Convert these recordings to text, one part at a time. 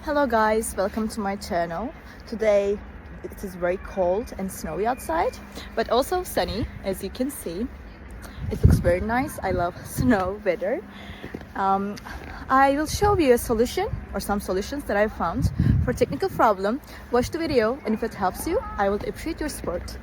Hello guys, welcome to my channel. Today it is very cold and snowy outside, but also sunny, as you can see. It looks very nice. I love snow weather. I will show you a solution or some solutions that I found for technical problem. Watch the video, and if it helps you, I will appreciate your support.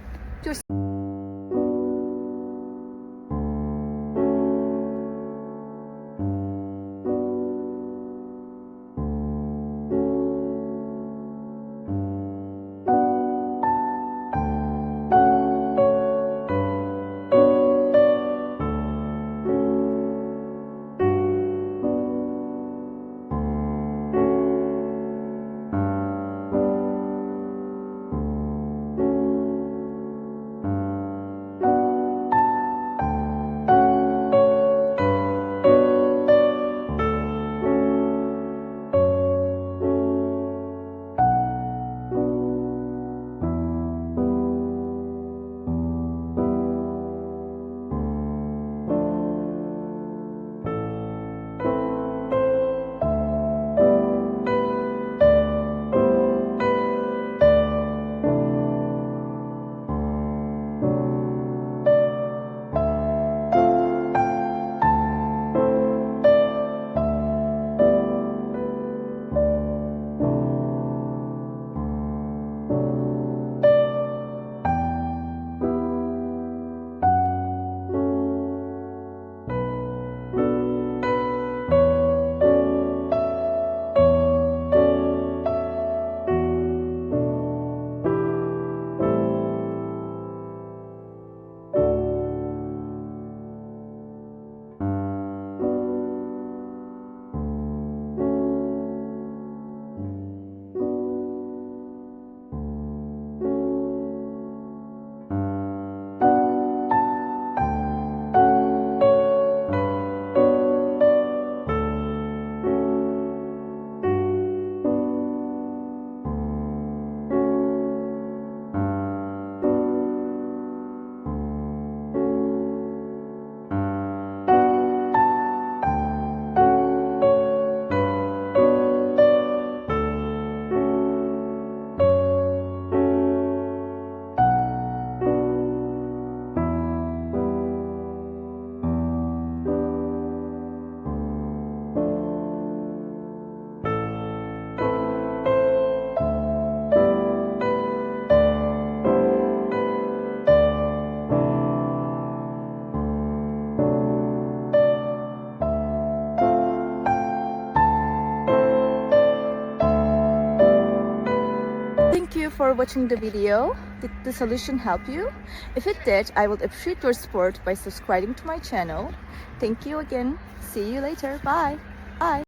Thank you for watching the video. Did the solution help you? If it did, I would appreciate your support by subscribing to my channel. Thank you again. See you later. Bye. Bye.